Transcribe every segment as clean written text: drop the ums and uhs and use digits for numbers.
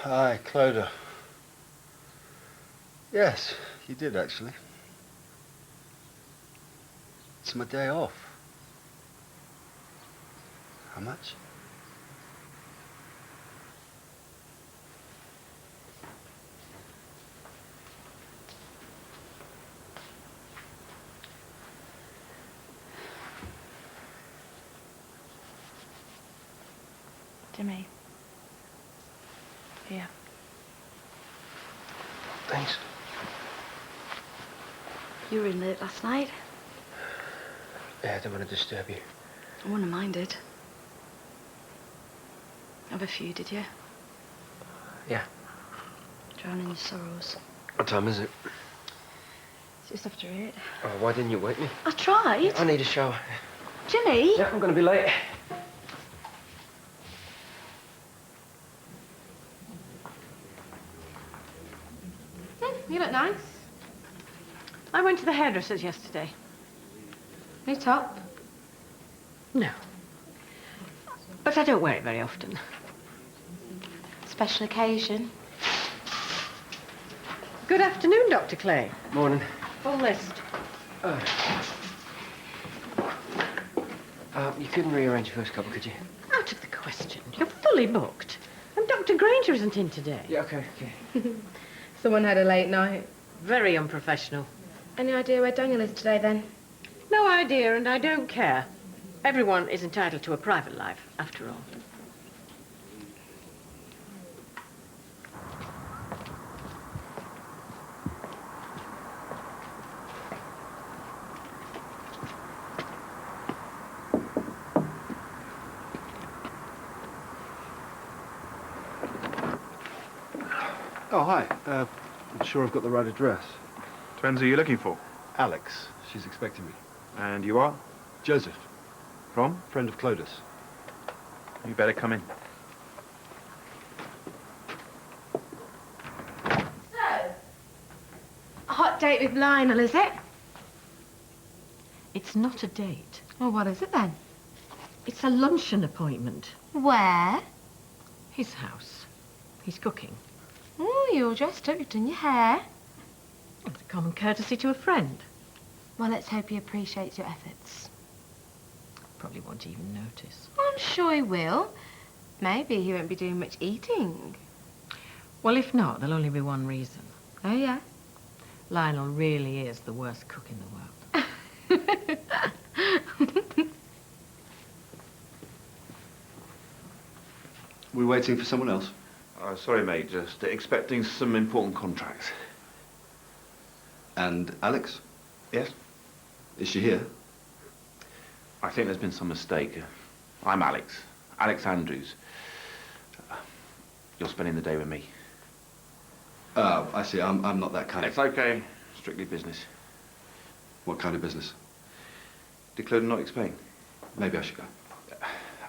Hi, Clodagh. Yes, you did actually. It's my day off. How much? Jimmy. Here. Thanks. You were in late last night. Yeah, I don't want to disturb you. I wouldn't have minded. Have a few, did you? Yeah. Drowning your sorrows. What time is it? It's just after 8. Oh, why didn't you wake me? I tried. I need a shower. Jimmy! Yeah, I'm going to be late. You look nice. I went to the hairdresser's yesterday. New top? No. But I don't wear it very often. Special occasion. Good afternoon, Dr. Clay. Morning. Full list. You couldn't rearrange your first couple, could you? Out of the question. You're fully booked. And Dr. Granger isn't in today. Yeah, okay. Someone had a late night. Very unprofessional. Any idea where Daniel is today, then? No idea, and I don't care. Everyone is entitled to a private life, after all. Oh, hi. I'm sure I've got the right address. Depends who you're looking for. Alex. She's expecting me. And you are? Joseph. From? Friend of Clodagh's. You better come in. So, a hot date with Lionel, is it? It's not a date. Well, what is it then? It's a luncheon appointment. Where? His house. He's cooking. Oh, you're all dressed up. You've done your hair. It's a common courtesy to a friend. Well, let's hope he appreciates your efforts. Probably won't even notice. I'm sure he will. Maybe he won't be doing much eating. Well, if not, there'll only be one reason. Oh, yeah? Lionel really is the worst cook in the world. We waiting for someone else? Sorry, mate, just expecting some important contracts. And Alex? Yes? Is she here? I think there's been some mistake. I'm Alex. Alex Andrews. You're spending the day with me. Oh, I see. I'm not that kind It's of... okay. Strictly business. What kind of business? Did Clodagh not explain? Maybe I should go.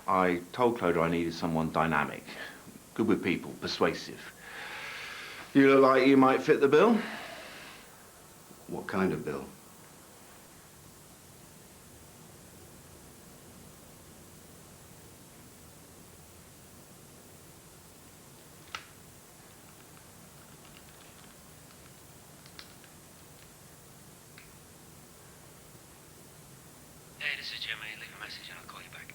I told Clodagh I needed someone dynamic, good with people, persuasive. You look like you might fit the bill. What kind of bill? Hey, this is Jimmy. Leave a message and I'll call you back.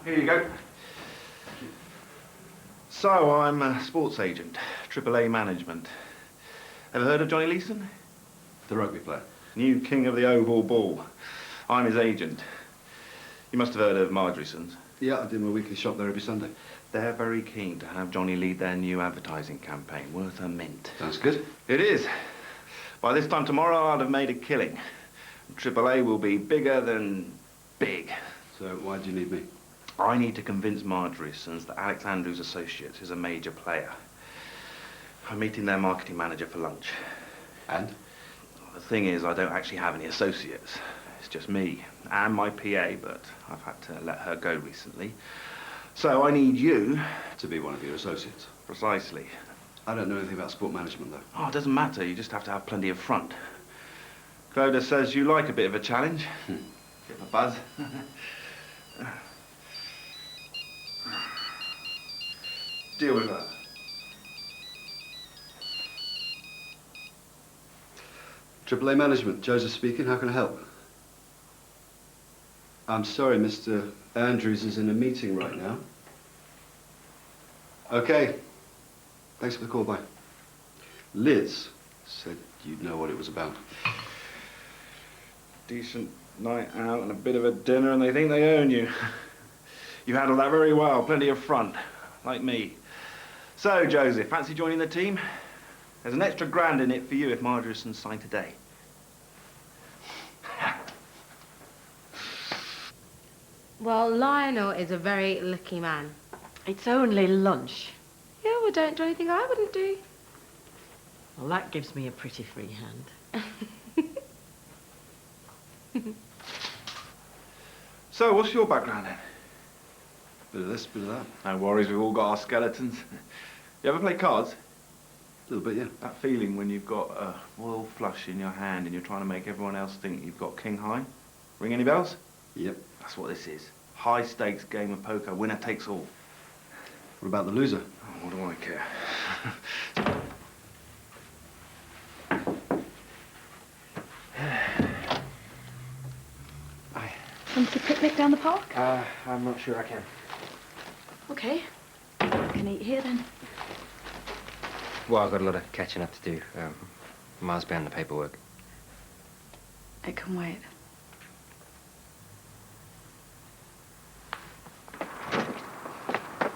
Here you go. So, I'm a sports agent, AAA management. Ever heard of Johnny Leeson? The rugby player. New king of the oval ball. I'm his agent. You must have heard of Marjorieson's. Yeah, I do my weekly shop there every Sunday. They're very keen to have Johnny lead their new advertising campaign, worth a mint. Sounds good. It is. By this time tomorrow, I'd have made a killing. AAA will be bigger than big. So why do you need me? I need to convince Marjorieson's that Alex Andrews Associates is a major player. I'm meeting their marketing manager for lunch. And? The thing is, I don't actually have any associates. It's just me and my PA, but I've had to let her go recently. So I need you... To be one of your associates. Precisely. I don't know anything about sport management, though. Oh, it doesn't matter. You just have to have plenty of front. Clodagh says you like a bit of a challenge. Bit of a buzz. Deal with that. AAA Management, Joseph speaking. How can I help? I'm sorry, Mr. Andrews is in a meeting right now. Okay. Thanks for the call, bye. Liz said you'd know what it was about. Decent night out and a bit of a dinner and they think they own you. You handled that very well. Plenty of front. Like me. So, Joseph, fancy joining the team? There's an extra grand in it for you if Marjorieson signed today. Well, Lionel is a very lucky man. It's only lunch. Yeah, well, don't do anything I wouldn't do. Well, that gives me a pretty free hand. So, what's your background then? Bit of this, bit of that. No worries, we've all got our skeletons. You ever play cards? A little bit, yeah. That feeling when you've got a royal flush in your hand and you're trying to make everyone else think you've got king high? Ring any bells? Yep. That's what this is. High stakes game of poker, winner takes all. What about the loser? Oh, what do I care? Fancy a picnic down the park? I'm not sure I can. Okay. I can eat here then. Well, I've got a lot of catching up to do. Miles behind the paperwork. It can wait.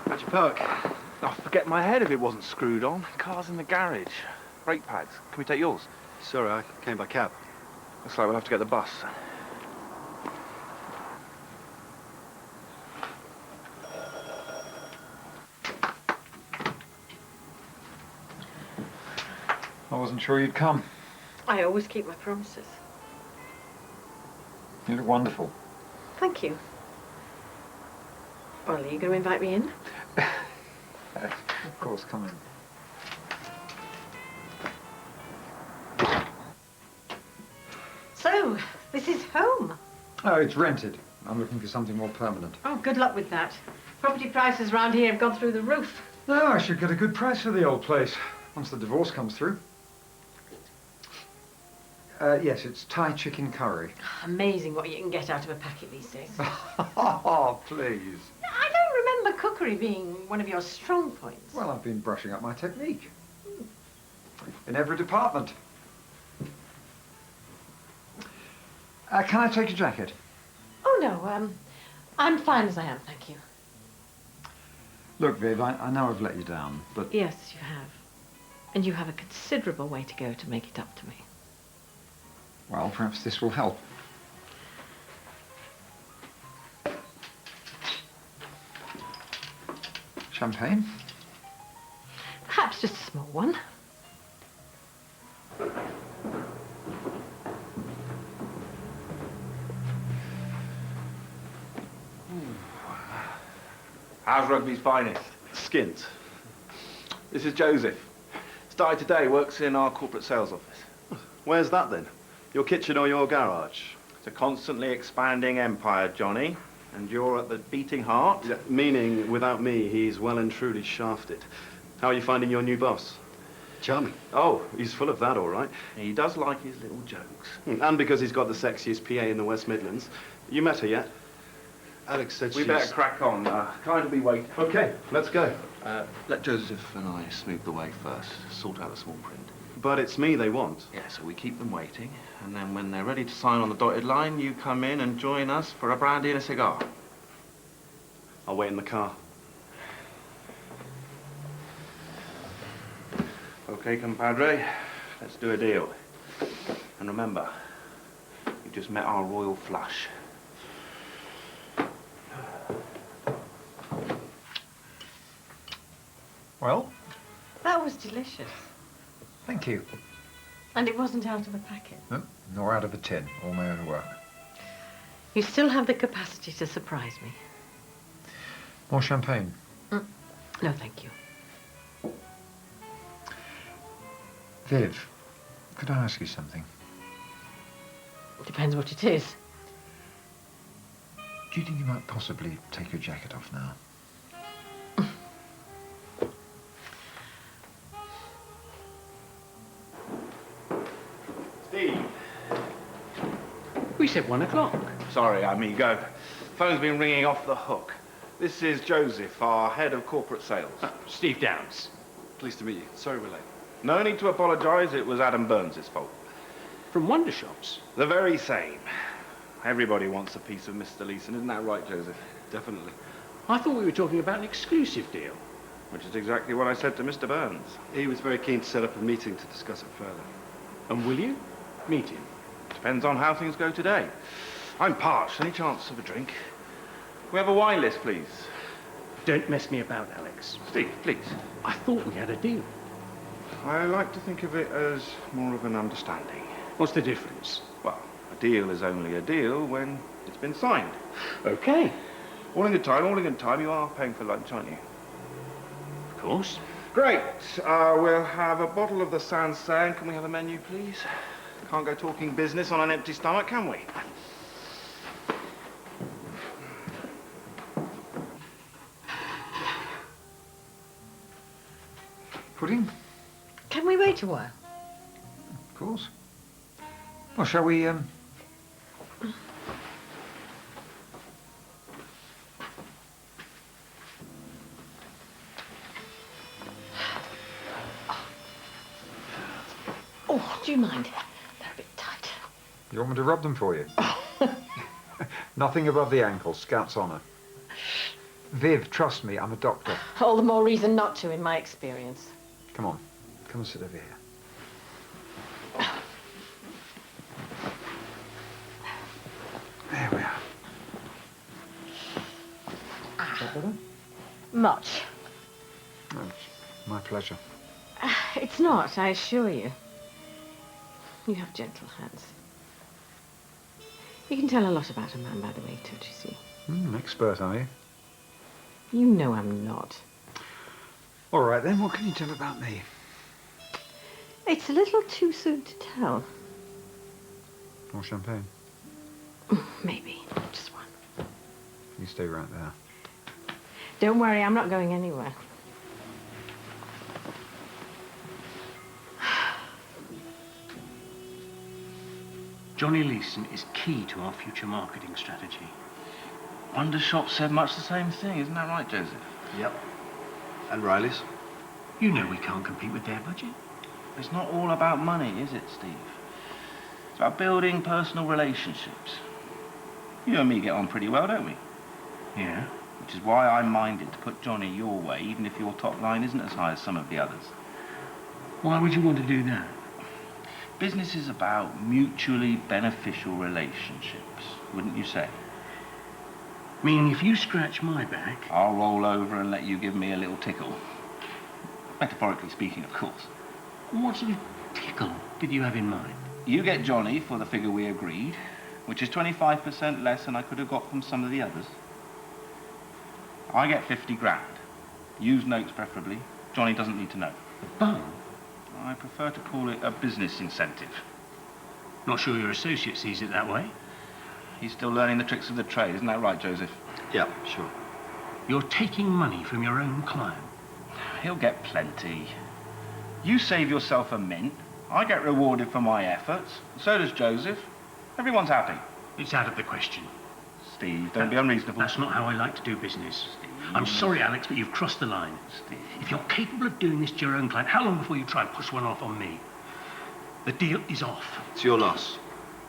How'd you park? Oh, forget my head if it wasn't screwed on. Car's in the garage. Brake pads. Can we take yours? Sorry, I came by cab. Looks like we'll have to get the bus. I wasn't sure you'd come. I always keep my promises. You look wonderful. Thank you. Well, are you going to invite me in? Of course, come in. So, this is home. Oh, it's rented. I'm looking for something more permanent. Oh, good luck with that. Property prices around here have gone through the roof. No, I should get a good price for the old place once the divorce comes through. Yes, it's Thai chicken curry. Amazing what you can get out of a packet these days. Oh, please. I don't remember cookery being one of your strong points. Well, I've been brushing up my technique. In every department. Can I take your jacket? Oh, no, I'm fine as I am, thank you. Look, Viv, I know I've let you down, but... Yes, you have. And you have a considerable way to go to make it up to me. Well, perhaps this will help. Champagne? Perhaps just a small one. How's rugby's finest? Skint. This is Joseph. Started today, works in our corporate sales office. Where's that, then? Your kitchen or your garage? It's a constantly expanding empire, Johnny. And you're at the beating heart? Yeah, meaning, without me, he's well and truly shafted. How are you finding your new boss? Charming. Oh, he's full of that, all right. He does like his little jokes. And because he's got the sexiest PA in the West Midlands. You met her yet? Alex said We she's... better crack on. Kind to be waiting. Okay, let's go. Let Joseph and I smooth the way first. Sort out the small print. But it's me they want. Yeah, so we keep them waiting. And then when they're ready to sign on the dotted line, you come in and join us for a brandy and a cigar. I'll wait in the car. Okay, compadre. Let's do a deal. And remember, you just met our royal flush. Well, That was delicious. thank you. And it wasn't out of a packet. No, nor out of a tin, all my own work. You still have the capacity to surprise me. More champagne? No, thank you. Viv, could I ask you something? Depends what it is. Do you think you might possibly take your jacket off now? Steve. We said 1 o'clock. Sorry, amigo. Phone's been ringing off the hook. This is Joseph, our head of corporate sales. Steve Downs. Pleased to meet you. Sorry we're late. No need to apologise, it was Adam Burns' fault. From Wonder Shops. The very same. Everybody wants a piece of Mr. Leeson, isn't that right, Joseph? Definitely. I thought we were talking about an exclusive deal. Which is exactly what I said to Mr. Burns. He was very keen to set up a meeting to discuss it further. And will you meet him? Depends on how things go today. I'm parched. Any chance of a drink? Can we have a wine list, please? Don't mess me about, Alex. Steve, please. I thought we had a deal. I like to think of it as more of an understanding. What's the difference? Well, a deal is only a deal when it's been signed. Okay. All in good time, all in good time. You are paying for lunch, aren't you? Of course. Great. We'll have a bottle of the Sancerre. Can we have a menu, please? Can't go talking business on an empty stomach, can we? Pudding? Can we wait a while? Of course. Well, shall we, Oh, do you mind? They're a bit tight. You want me to rub them for you? Nothing above the ankle, Scout's honour. Viv, trust me, I'm a doctor. All the more reason not to, in my experience. Come on, come and sit over here. There we are. Is that better? Much. Oh, it's my pleasure. It's not, I assure you. You have gentle hands. You can tell a lot about a man by the way he touches you. Expert, are you? You know I'm not. All right, then, what can you tell about me? It's a little too soon to tell. More champagne? Maybe. Just one. You stay right there. Don't worry, I'm not going anywhere. Johnny Leeson is key to our future marketing strategy. Wonder Shop said much the same thing, isn't that right, Joseph? Yep. And Riley's? You know we can't compete with their budget. It's not all about money, is it, Steve? It's about building personal relationships. You and me get on pretty well, don't we? Yeah. Which is why I'm minded to put Johnny your way, even if your top line isn't as high as some of the others. Why would you want to do that? Business is about mutually beneficial relationships, wouldn't you say? Meaning if you scratch my back... I'll roll over and let you give me a little tickle. Metaphorically speaking, of course. What sort of tickle did you have in mind? You get Johnny for the figure we agreed, which is 25% less than I could have got from some of the others. I get 50 grand. Use notes preferably. Johnny doesn't need to know. A bung? I prefer to call it a business incentive. Not sure your associate sees it that way. He's still learning the tricks of the trade, isn't that right, Joseph? Yeah, sure. You're taking money from your own client. He'll get plenty. You save yourself a mint. I get rewarded for my efforts. So does Joseph. Everyone's happy. It's out of the question. Steve, don't be unreasonable. That's not how I like to do business. I'm sorry, Alex, but you've crossed the line. Steve. If you're capable of doing this to your own client, how long before you try and push one off on me? The deal is off. It's your loss.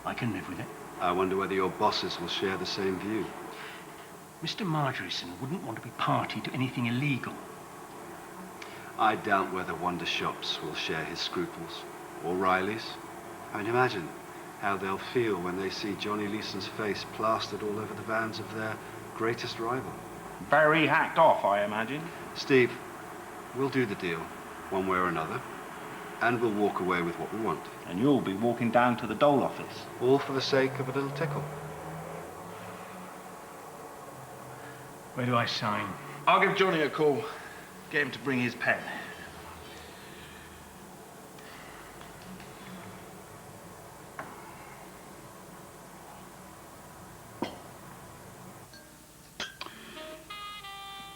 I can live with it. I wonder whether your bosses will share the same view. Mr. Margerison wouldn't want to be party to anything illegal. I doubt whether Wonder Shops will share his scruples. Or Riley's. I mean, imagine how they'll feel when they see Johnny Leeson's face plastered all over the vans of their greatest rival. Very hacked off, I imagine. Steve, we'll do the deal, one way or another, and we'll walk away with what we want. And you'll be walking down to the dole office. All for the sake of a little tickle. Where do I sign? I'll give Johnny a call. Get him to bring his pen.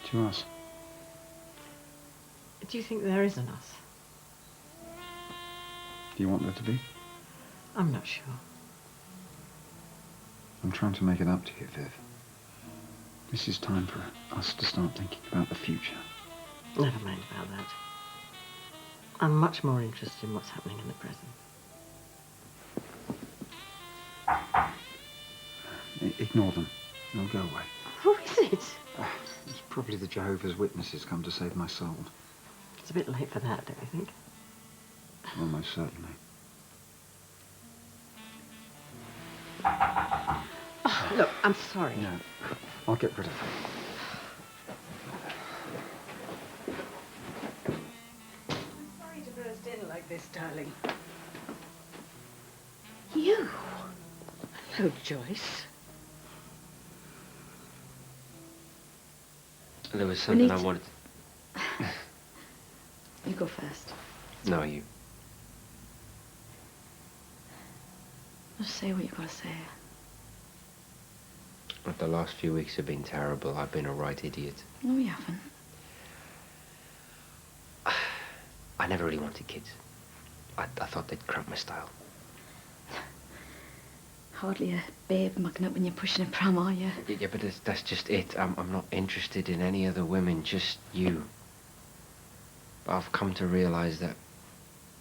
To us. Do you think there is an us? Do you want there to be? I'm not sure. I'm trying to make it up to you, Viv. This is time for us to start thinking about the future. Never mind about that. I'm much more interested in what's happening in the present. Ignore them. They'll go away. Who is it? It's probably the Jehovah's Witnesses come to save my soul. It's a bit late for that, don't you think? Almost certainly. Oh, look, I'm sorry. No, I'll get rid of them. I'm sorry to burst in like this, darling. You? Hello, Joyce. There was something I to- wanted... You go first. No, you. Just say what you gotta say. But the last few weeks have been terrible. I've been a right idiot. No, you haven't. I never really wanted kids. I thought they'd cramp my style. Hardly a babe mucking up when you're pushing a pram, are you? Yeah, but that's just it. I'm not interested in any other women, just you. But I've come to realize that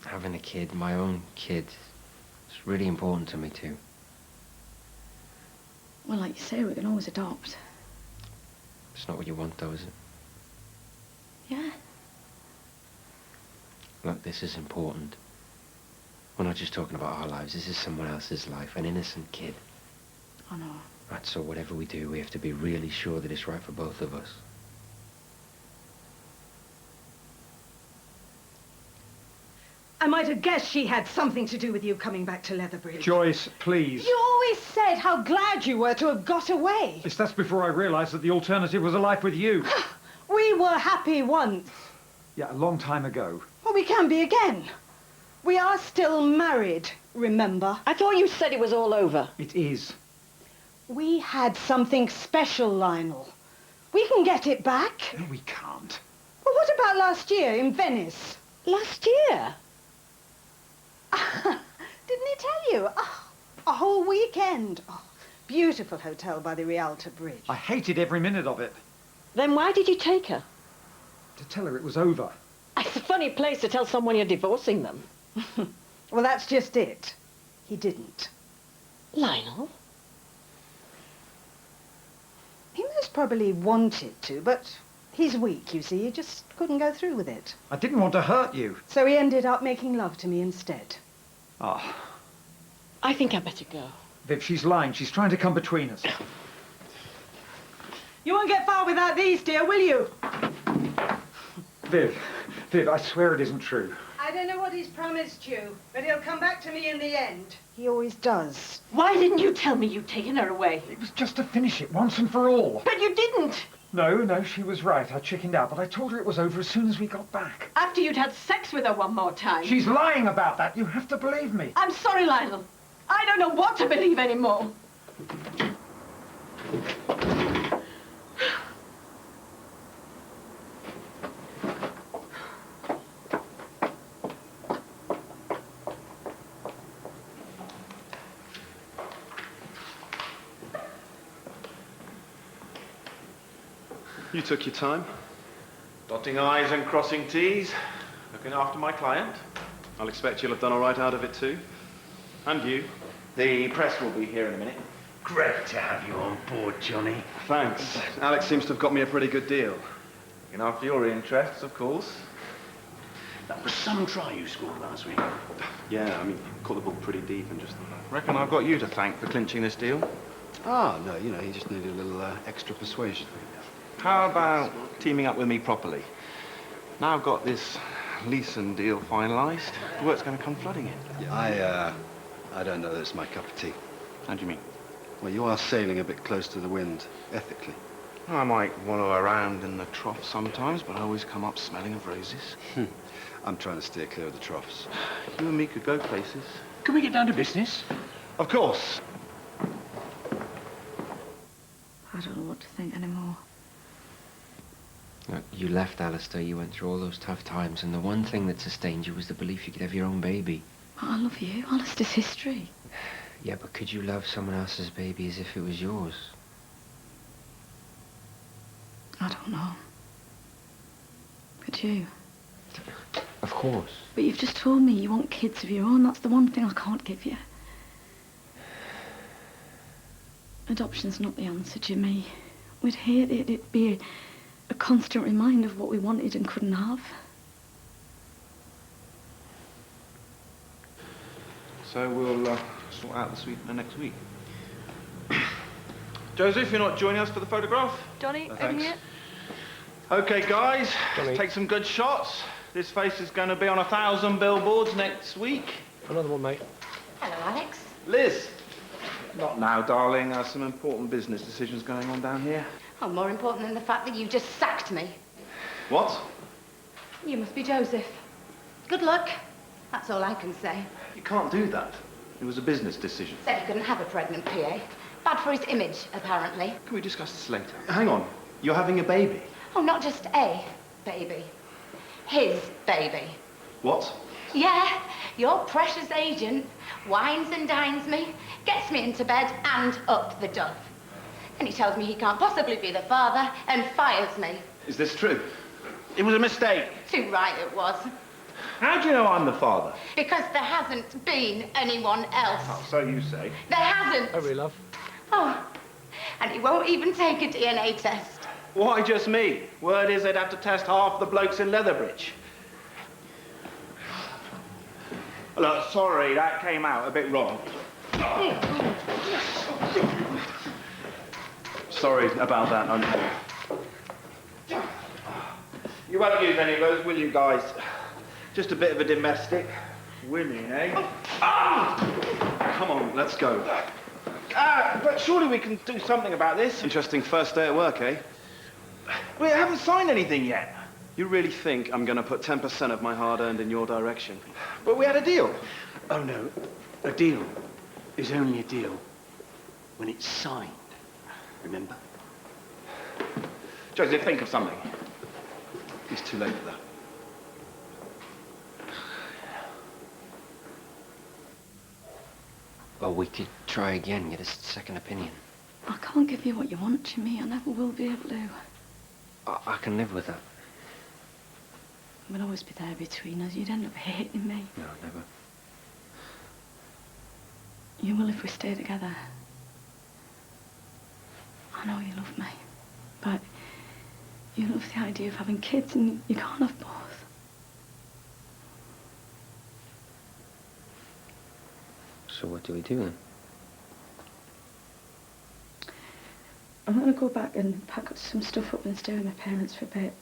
having a kid, my own kid, is really important to me too. Well, like you say, we can always adopt. It's not what you want though, is it? Yeah. Look, this is important. We're not just talking about our lives. This is someone else's life, an innocent kid. I know. Right, so whatever we do, we have to be really sure that it's right for both of us. I might have guessed she had something to do with you coming back to Leatherbridge. Joyce, please. You always said how glad you were to have got away. That's before I realised that the alternative was a life with you. We were happy once. Yeah, a long time ago. Well, we can be again. We are still married, remember? I thought you said it was all over. It is. We had something special, Lionel. We can get it back. No, we can't. Well, what about last year in Venice? Last year? Didn't he tell you? Oh, a whole weekend. Oh, beautiful hotel by the Rialta Bridge. I hated every minute of it. Then why did you take her? To tell her it was over. It's a funny place to tell someone you're divorcing them. Well, that's just it. He didn't. Lionel? He most probably wanted to, but he's weak, you see. He just couldn't go through with it. I didn't want to hurt you. So he ended up making love to me instead. Ah, I think I'd better go. Viv, she's lying. She's trying to come between us. You won't get far without these, dear, will you? Viv, I swear it isn't true. I don't know what he's promised you, but he'll come back to me in the end. He always does. Why didn't you tell me you'd taken her away? It was just to finish it once and for all. But you didn't. No, she was right. I chickened out, but I told her it was over as soon as we got back. After you'd had sex with her one more time. She's lying about that. You have to believe me. I'm sorry, Lionel. I don't know what to believe anymore. You took your time. Dotting I's and crossing T's. Looking after my client. I'll expect you'll have done all right out of it too. And you. The press will be here in a minute. Great to have you on board, Johnny. Thanks. Alex seems to have got me a pretty good deal. Looking after your interests, of course. That was some try you scored last week. Yeah, I mean, caught the ball pretty deep and just... Reckon I've got you to thank for clinching this deal. Ah, no, you know, he just needed a little extra persuasion. How about teaming up with me properly? Now I've got this Leeson deal finalised, the work's going to come flooding in. Yeah, I don't know that it's my cup of tea. How do you mean? Well, you are sailing a bit close to the wind, ethically. I might wallow around in the trough sometimes, but I always come up smelling of roses. I'm trying to steer clear of the troughs. You and me could go places. Can we get down to business? Of course. I don't know what to think anymore. Look, you left Alistair, you went through all those tough times, and the one thing that sustained you was the belief you could have your own baby. But I love you. Alistair's history. Yeah, but could you love someone else's baby as if it was yours? I don't know. Could you? Of course. But you've just told me you want kids of your own. That's the one thing I can't give you. Adoption's not the answer, Jimmy. We'd hate it. It'd be a constant reminder of what we wanted and couldn't have. So we'll sort out the sweetener next week. Joseph, you're not joining us for the photograph? Johnny, No, over thanks. here. Okay, guys, Johnny. take some good shots. This face is going to be on 1,000 billboards next week. Another one, mate. Hello, Alex. Liz! Not now, darling. There's some important business decisions going on down here. Oh, more important than the fact that you just sacked me. What? You must be Joseph. Good luck. That's all I can say. You can't do that. It was a business decision. Said he couldn't have a pregnant PA. Bad for his image, apparently. Can we discuss this later? Hang on. You're having a baby. Oh, not just a baby. His baby. What? Yeah, your precious agent wines and dines me, gets me into bed and up the duff. And he tells me he can't possibly be the father and fires me. Is this true? It was a mistake. Too right it was. How do you know I'm the father? Because there hasn't been anyone else. Oh, so you say. There hasn't. Oh, really, love? Oh, and he won't even take a DNA test. Why just me? Word is they'd have to test half the blokes in Leatherbridge. Look, sorry, that came out a bit wrong. Sorry about that, You won't use any of those, will you, guys? Just a bit of a domestic. Winning, eh? Ah! Come on, let's go. But surely we can do something about this. Interesting first day at work, eh? We haven't signed anything yet. You really think I'm going to put 10% of my hard-earned in your direction? But we had a deal. Oh, no. A deal is only a deal when it's signed. Remember? Joseph, think of something. It's too late for that. Well, we could try again, get a second opinion. I can't give you what you want, Jimmy. I never will be able to. I can live with that. We'll always be there between us. You'd end up hating me. No, never. You will if we stay together. I know you love me, but you love the idea of having kids and you can't have both. So what do we do then? I'm going to go back and pack up some stuff up and stay with my parents for a bit.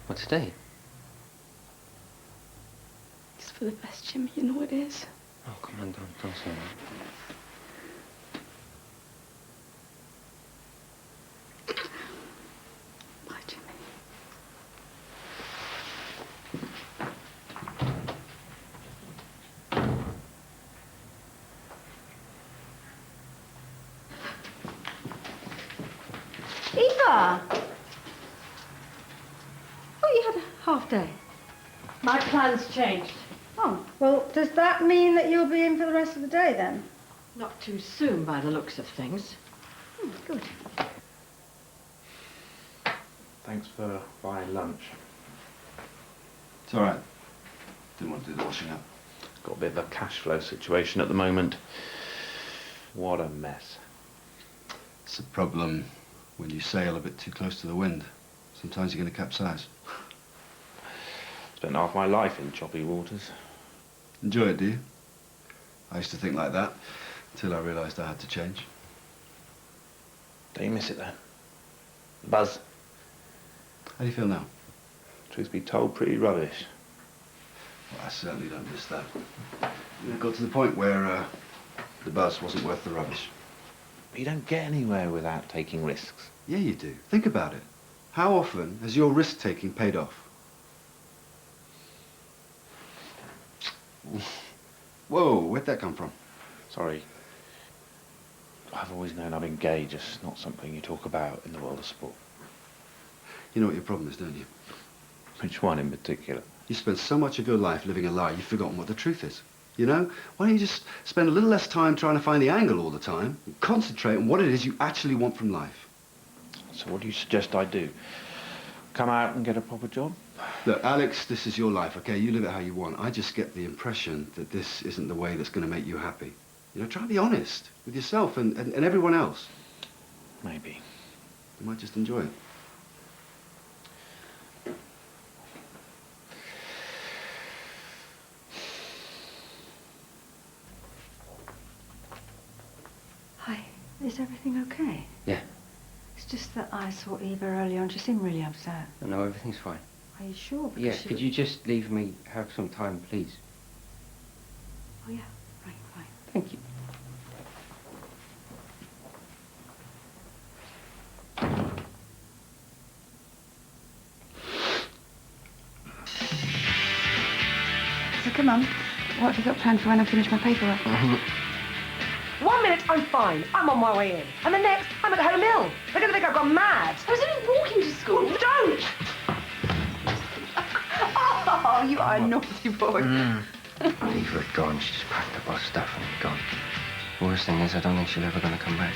What's today? It's for the best, Jimmy. You know it is. Oh, come on, don't say that. Bye, Jimmy. Eva! Oh, you had a half day. My plans changed. Oh, Well, does that mean that you'll be in for the rest of the day then? not too soon by the looks of things. Good. Thanks for buying lunch. It's all right. Didn't want to do the washing up. Got a bit of a cash flow situation at the moment. What a mess. It's a problem when you sail a bit too close to the wind. Sometimes you're going to capsize. Spent half my life in choppy waters. Enjoy it, do you? I used to think like that until I realised I had to change. Don't you miss it though? The buzz. How do you feel now? Truth be told, pretty rubbish. Well, I certainly don't miss that. It got to the point where the buzz wasn't worth the rubbish. You don't get anywhere without taking risks. Yeah, you do. Think about it. How often has your risk-taking paid off? Whoa, where'd that come from? Sorry. I've always known I've been gay, just not something you talk about in the world of sport. You know what your problem is, don't you? Which one in particular? You spend so much of your life living a lie, you've forgotten what the truth is. You know? Why don't you just spend a little less time trying to find the angle all the time and concentrate on what it is you actually want from life? So what do you suggest I do? Come out and get a proper job? Look, Alex, this is your life, okay? You live it how you want. I just get the impression that this isn't the way that's going to make you happy. You know, try to be honest with yourself and everyone else. Maybe. You might just enjoy it. Hi, is everything okay? Yeah. It's just that I saw Eva earlier and she seemed really upset. No, everything's fine. Are you sure? Because Yeah, she could was- you just leave me have some time, please? Oh, yeah. Right, fine. Thank you. So come on. What have you got planned for when I finish my paperwork? 1 minute, I'm fine. I'm on my way in. And the next, I'm at home ill. They're going to think I've gone mad. I was only walking to school. Don't! Oh, you are a naughty boy. Leave her gone. She just packed up our stuff and gone. The worst thing is, I don't think she's ever going to come back.